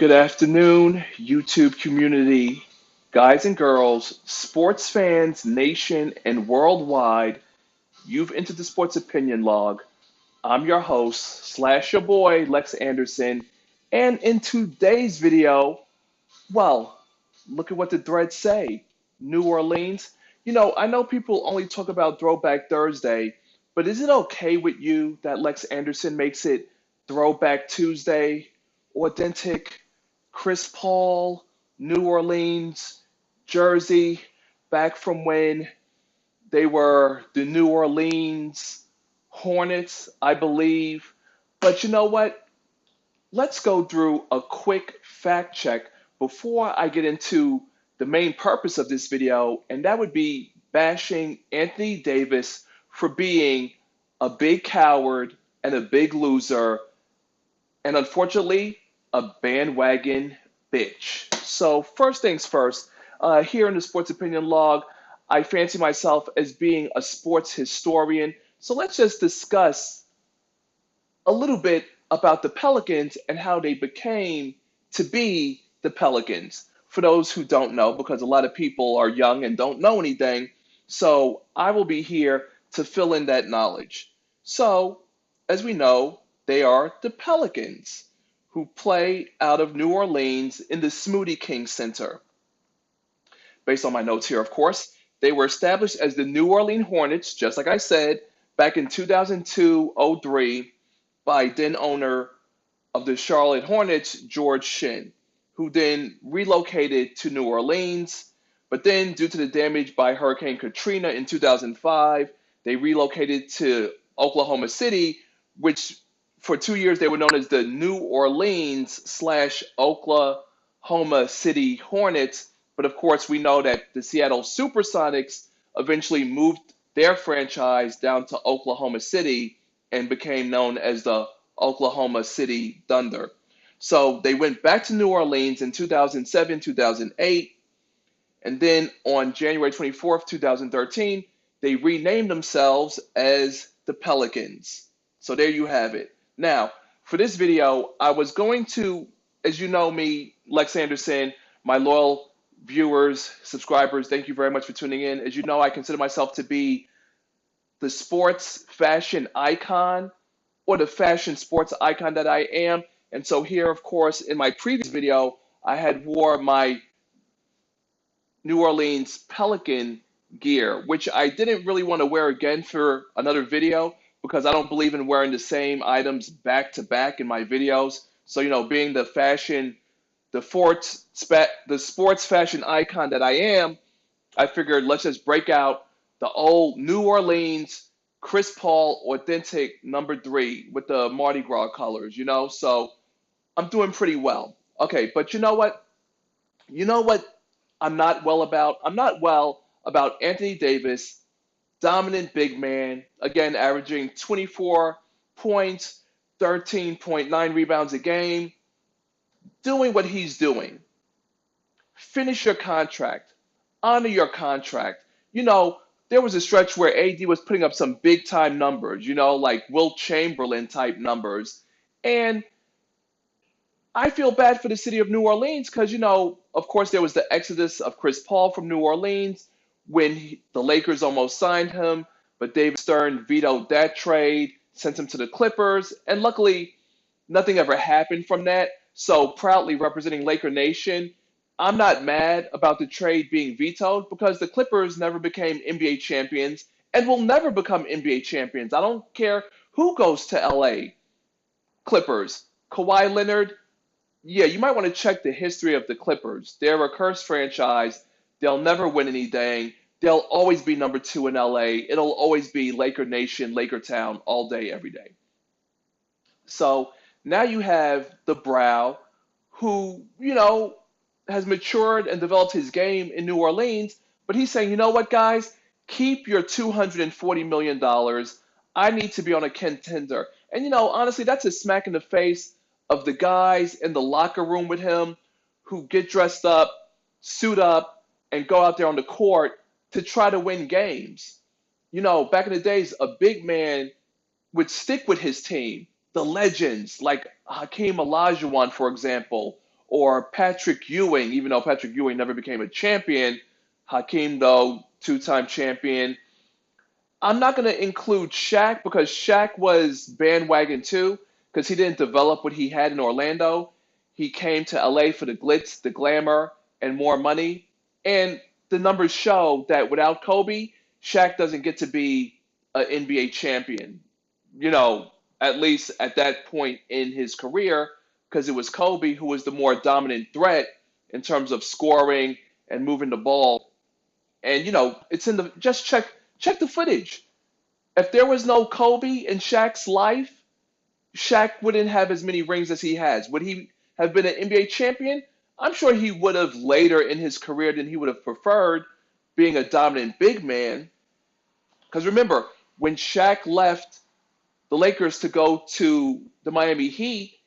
Good afternoon, YouTube community, guys and girls, sports fans, nation, and worldwide. You've entered the Sports Opinion Log. I'm your host, slash your boy, Lex Anderson. And in today's video, well, look at what the threads say. New Orleans. I know people only talk about Throwback Thursday, but is it okay with you that Lex Anderson makes it Throwback Tuesday? Authentic Chris Paul, New Orleans, Jersey, back from when they were the New Orleans Hornets, I believe. But you know what? Let's go through a quick fact check before I get into the main purpose of this video, and that would be bashing Anthony Davis for being a big coward and a big loser, and unfortunately, a bandwagon bitch. So, first things first, here in the Sports Opinion Log, I fancy myself as being a sports historian. So, let's just discuss a little bit about the Pelicans and how they became to be the Pelicans. For those who don't know, because a lot of people are young and don't know anything, so I will be here to fill in that knowledge. So, as we know, they are the Pelicans who play out of New Orleans in the Smoothie King Center. Based on my notes here, of course, they were established as the New Orleans Hornets, just like I said, back in 2002-03 by then owner of the Charlotte Hornets, George Shinn, who then relocated to New Orleans. But then, due to the damage by Hurricane Katrina in 2005, they relocated to Oklahoma City, which for 2 years they were known as the New Orleans slash Oklahoma City Hornets. But of course, we know that the Seattle Supersonics eventually moved their franchise down to Oklahoma City and became known as the Oklahoma City Thunder. So they went back to New Orleans in 2007, 2008, and then on January 24th, 2013, they renamed themselves as the Pelicans. So there you have it. Now, for this video, I was going to, as you know me, Lex Anderson, my loyal viewers, subscribers, thank you very much for tuning in. As you know, I consider myself to be the sports fashion icon, or the fashion sports icon that I am. And so here, of course, in my previous video, I had wore my New Orleans Pelican gear, which I didn't really want to wear again for another video because I don't believe in wearing the same items back to back in my videos. So, being the sports fashion icon that I am, I figured let's just break out the old New Orleans Chris Paul authentic number 3 with the Mardi Gras colors, So I'm doing pretty well. Okay, but you know what? You know what I'm not well about? I'm not well about Anthony Davis, dominant big man, again averaging 24 points, 13.9 rebounds a game, doing what he's doing. Finish your contract. Honor your contract. There was a stretch where AD was putting up some big time numbers, like Wilt Chamberlain type numbers. And I feel bad for the city of New Orleans because, of course, there was the exodus of Chris Paul from New Orleans when the Lakers almost signed him, but David Stern vetoed that trade, sent him to the Clippers, and luckily nothing ever happened from that. So proudly representing Laker Nation, I'm not mad about the trade being vetoed because the Clippers never became NBA champions and will never become NBA champions. I don't care who goes to LA. Clippers. Kawhi Leonard, yeah, you might want to check the history of the Clippers. They're a cursed franchise. They'll never win anything. They'll always be number 2 in LA. It'll always be Laker Nation, Laker Town all day, every day. So now you have the Brow, who, has matured and developed his game in New Orleans, but he's saying, you know what, guys? Keep your $240 million. I need to be on a contender. And, honestly, that's a smack in the face of the guys in the locker room with him who get dressed up, suit up, and go out there on the court to try to win games. Back in the days, a big man would stick with his team. The legends, like Hakeem Olajuwon, for example, or Patrick Ewing, even though Patrick Ewing never became a champion, Hakeem, though, two-time champion. I'm not going to include Shaq because Shaq was bandwagon too, because he didn't develop what he had in Orlando. He came to LA for the glitz, the glamour, and more money. And the numbers show that without Kobe, Shaq doesn't get to be an NBA champion, you know, at least at that point in his career, because it was Kobe who was the more dominant threat in terms of scoring and moving the ball. And it's in the just check the footage. If there was no Kobe in Shaq's life, Shaq wouldn't have as many rings as he has. Would he have been an NBA champion? I'm sure he would have later in his career than he would have preferred being a dominant big man. Because remember, when Shaq left the Lakers to go to the Miami Heat,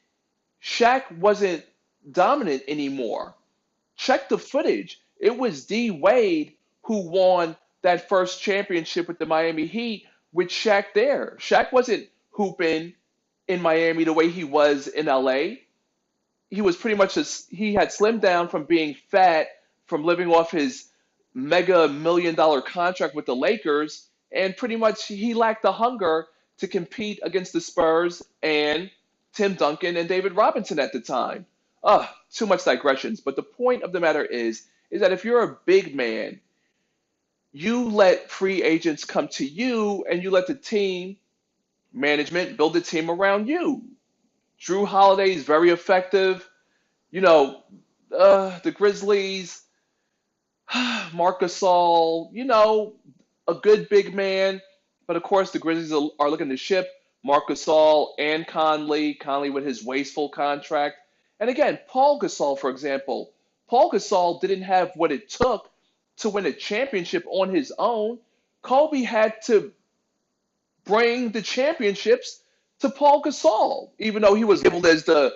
Shaq wasn't dominant anymore. Check the footage. It was D Wade who won that first championship with the Miami Heat with Shaq there. Shaq wasn't hooping in Miami the way he was in LA. He was pretty much he had slimmed down from being fat, from living off his mega $1 million contract with the Lakers, and pretty much he lacked the hunger to compete against the Spurs and Tim Duncan and David Robinson at the time. Too much digressions. But the point of the matter is that if you're a big man, you let free agents come to you and you let the team management build a team around you. Drew Holiday is very effective. You know, the Grizzlies, Marc Gasol, a good big man. But of course, the Grizzlies are looking to ship Marc Gasol and Conley with his wasteful contract. And again, Paul Gasol, for example, Paul Gasol didn't have what it took to win a championship on his own. Kobe had to bring the championships to Paul Gasol, even though he was labeled as the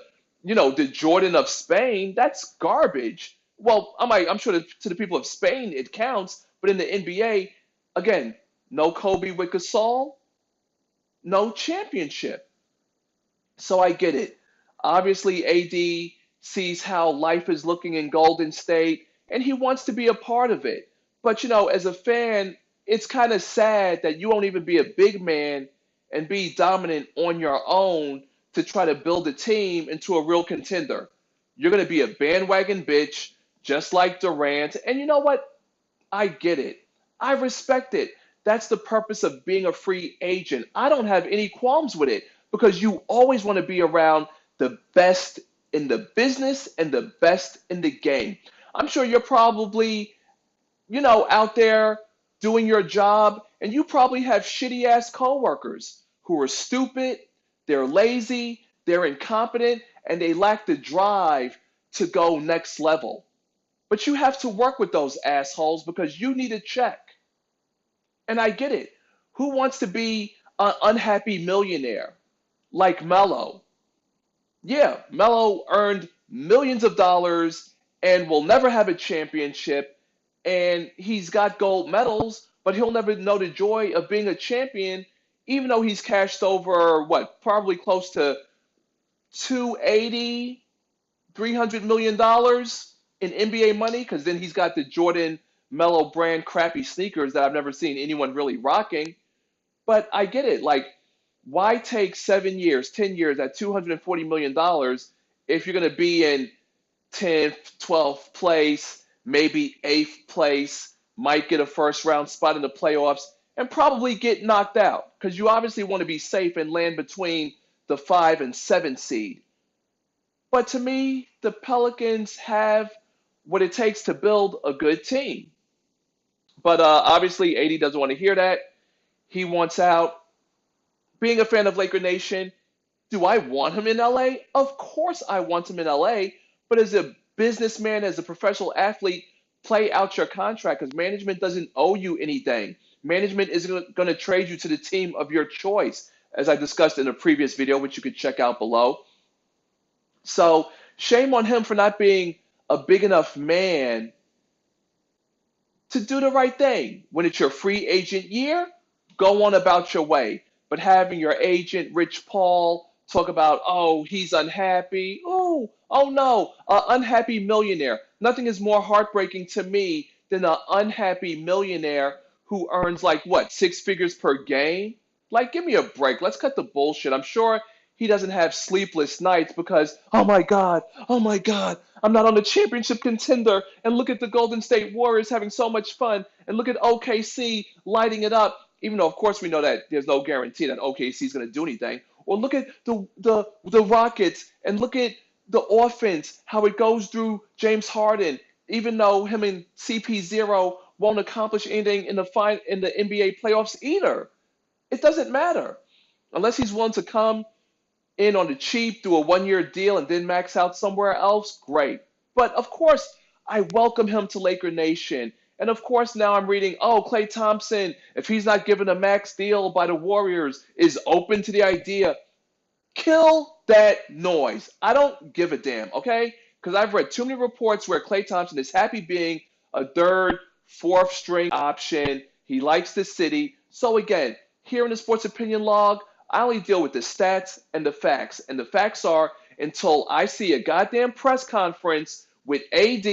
Jordan of Spain. That's garbage. Well, I'm sure that to the people of Spain it counts, but in the NBA, again, no Kobe with Gasol, no championship. So I get it. Obviously, AD sees how life is looking in Golden State, and he wants to be a part of it. But as a fan, it's kind of sad that you won't even be a big man and be dominant on your own to try to build a team into a real contender. You're going to be a bandwagon bitch, just like Durant. And you know what? I get it. I respect it. That's the purpose of being a free agent. I don't have any qualms with it because you always want to be around the best in the business and the best in the game. I'm sure you're probably, out there doing your job, and you probably have shitty ass coworkers who are stupid, they're lazy, they're incompetent, and they lack the drive to go next level. But you have to work with those assholes because you need a check. And I get it. Who wants to be an unhappy millionaire like Melo? Yeah, Melo earned millions of dollars and will never have a championship. And he's got gold medals, but he'll never know the joy of being a champion, even though he's cashed over, what, probably close to 280, $300 million in NBA money, because then he's got the Jordan Melo brand crappy sneakers that I've never seen anyone really rocking. But I get it. Like, why take 7 years, 10 years at $240 million if you're going to be in 10th, 12th place, maybe 8th place, might get a first round spot in the playoffs, and probably get knocked out? Because you obviously want to be safe and land between the 5 and 7 seed. But to me, the Pelicans have what it takes to build a good team. But obviously, AD doesn't want to hear that. He wants out. Being a fan of Laker Nation, do I want him in LA? Of course I want him in LA. But as a businessman, as a professional athlete, play out your contract because management doesn't owe you anything. Management is going to trade you to the team of your choice, as I discussed in a previous video, which you could check out below. So shame on him for not being a big enough man to do the right thing. When it's your free agent year, go on about your way. But having your agent, Rich Paul, talk about, oh, he's unhappy. Oh, oh no, an unhappy millionaire. Nothing is more heartbreaking to me than an unhappy millionaire who earns like what, six figures per game? Like, give me a break. Let's cut the bullshit. I'm sure he doesn't have sleepless nights because, oh my God, I'm not on the championship contender. And look at the Golden State Warriors having so much fun. And look at OKC lighting it up. Even though, of course, we know that there's no guarantee that OKC is going to do anything. Or look at the Rockets and look at the offense, how it goes through James Harden, even though him and CP0 won't accomplish anything in the NBA playoffs either. It doesn't matter. Unless he's willing to come in on the cheap, do a 1 year deal, and then max out somewhere else, great. But of course, I welcome him to Laker Nation. And of course, now I'm reading, oh, Klay Thompson, if he's not given a max deal by the Warriors, is open to the idea. Kill that noise. I don't give a damn, okay? Because I've read too many reports where Klay Thompson is happy being a third, fourth string option. He likes the city. So again, here in the Sports Opinion Log, I only deal with the stats and the facts. And the facts are until I see a goddamn press conference with AD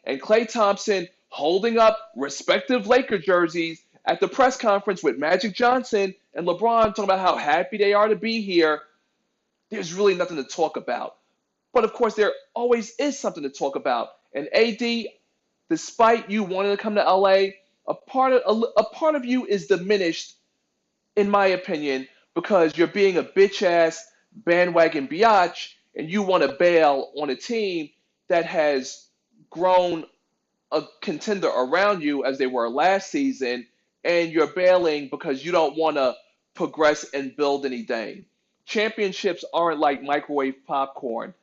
and Klay Thompson holding up respective Laker jerseys at the press conference with Magic Johnson and LeBron talking about how happy they are to be here, there's really nothing to talk about. But of course, there always is something to talk about. And AD, despite you wanting to come to LA, a part of you is diminished, in my opinion, because you're being a bitch ass bandwagon biatch and you want to bail on a team that has grown a contender around you as they were last season, and you're bailing because you don't want to progress and build anything. Championships aren't like microwave popcorn.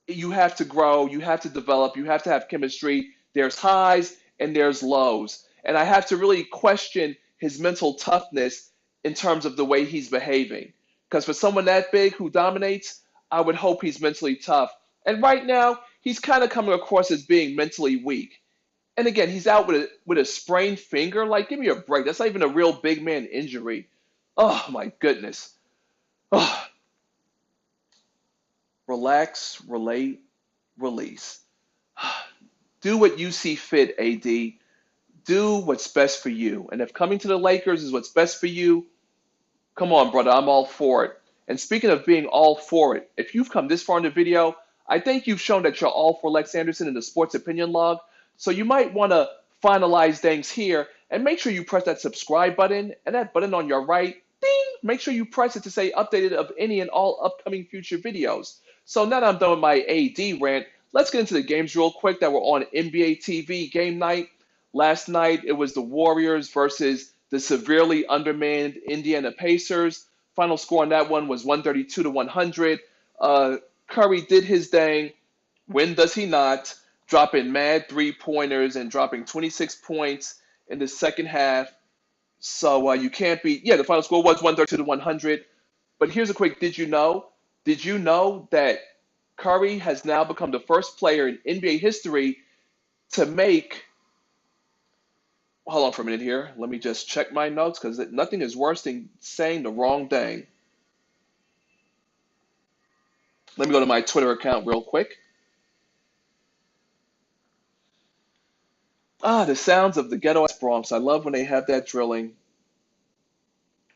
You have to grow, you have to develop, you have to have chemistry. There's highs and there's lows. And I have to really question his mental toughness in terms of the way he's behaving. Because for someone that big who dominates, I would hope he's mentally tough. And right now, he's kind of coming across as being mentally weak. And again, he's out with a sprained finger. Like, give me a break. That's not even a real big man injury. Oh my goodness. Oh, relax, relate, release. Do what you see fit, AD. Do what's best for you. And if coming to the Lakers is what's best for you, come on, brother. I'm all for it. And speaking of being all for it, if you've come this far in the video, I think you've shown that you're all for Lex Anderson in the Sports Opinion Log. So you might want to finalize things here and make sure you press that subscribe button and that button on your right. Ding! Make sure you press it to say updated of any and all upcoming future videos. So now that I'm done with my AD rant, let's get into the games real quick that were on NBA TV game night. Last night, it was the Warriors versus the severely undermanned Indiana Pacers. Final score on that one was 132-100. Curry did his thing. When does he not? Dropping mad three-pointers and dropping 26 points in the second half. So you can't beat. Yeah, the final score was 132-100. But here's a quick did you know? Did you know that Curry has now become the first player in NBA history to make. Hold on for a minute here. Let me just check my notes because nothing is worse than saying the wrong thing. Let me go to my Twitter account real quick. The sounds of the ghetto Bronx. I love when they have that drilling,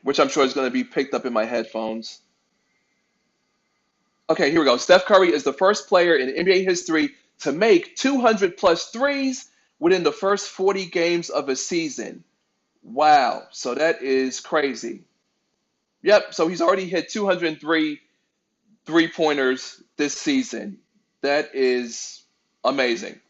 which I'm sure is going to be picked up in my headphones. Okay, here we go. Steph Curry is the first player in NBA history to make 200 plus threes within the first 40 games of a season. Wow. So that is crazy. Yep. So he's already hit 203 three-pointers this season. That is amazing.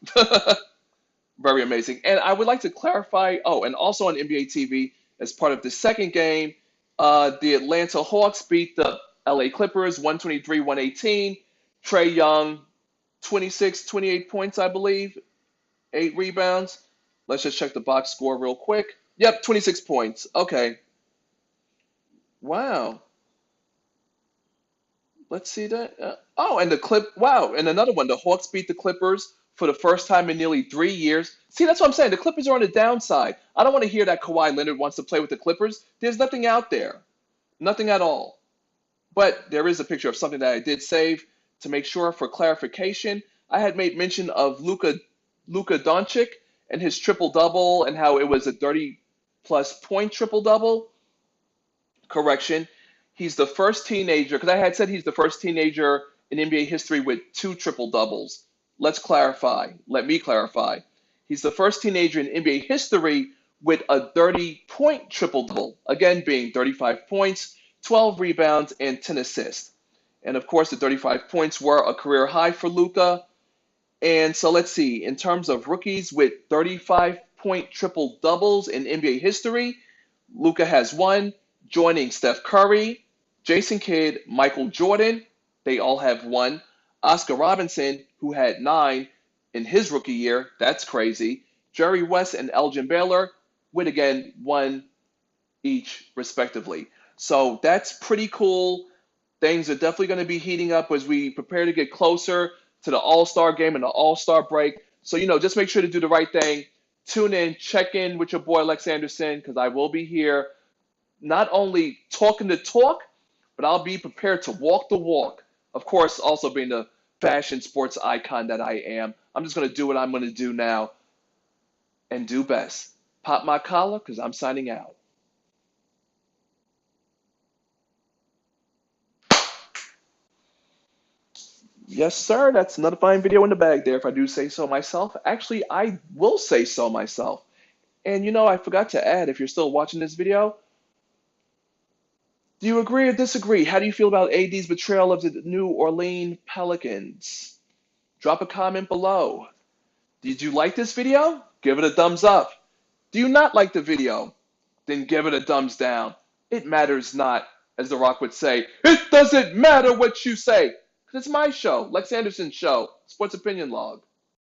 Very amazing. And I would like to clarify, and also on NBA TV, as part of the second game, the Atlanta Hawks beat the LA Clippers 123-118. Trae Young, 26, 28 points, I believe, 8 rebounds. Let's just check the box score real quick. Yep, 26 points. Okay. Wow. Let's see that. Wow. And another one. The Hawks beat the Clippers for the first time in nearly 3 years. See, that's what I'm saying. The Clippers are on the downside. I don't want to hear that Kawhi Leonard wants to play with the Clippers. There's nothing out there. Nothing at all. But there is a picture of something that I did save. to make sure for clarification, I had made mention of Luka Doncic and his triple double and how it was a 30+ point triple double. Correction, he's the first teenager, because I had said he's the first teenager in NBA history with two triple doubles. Let's clarify. Let me clarify. He's the first teenager in NBA history with a 30-point triple double, again being 35 points, 12 rebounds, and 10 assists. And of course, the 35 points were a career high for Luka. And so let's see, in terms of rookies with 35-point triple doubles in NBA history, Luka has one, joining Steph Curry, Jason Kidd, Michael Jordan. They all have one. Oscar Robinson, who had 9 in his rookie year. That's crazy. Jerry West and Elgin Baylor with, again, 1 each, respectively. So that's pretty cool. Things are definitely going to be heating up as we prepare to get closer to the All-Star game and the All-Star break. So, just make sure to do the right thing. Tune in, check in with your boy Lex Anderson, because I will be here not only talking the talk, but I'll be prepared to walk the walk. Of course, also being the fashion sports icon that I am. I'm just going to do what I'm going to do now and do best. Pop my collar, because I'm signing out. Yes, sir. That's another fine video in the bag there, if I do say so myself. Actually, I will say so myself. And I forgot to add, if you're still watching this video, do you agree or disagree? How do you feel about AD's betrayal of the New Orleans Pelicans? Drop a comment below. Did you like this video? Give it a thumbs up. Do you not like the video? Then give it a thumbs down. It matters not, as The Rock would say. It doesn't matter what you say. Because it's my show, Lex Anderson's show, Sports Opinion Log.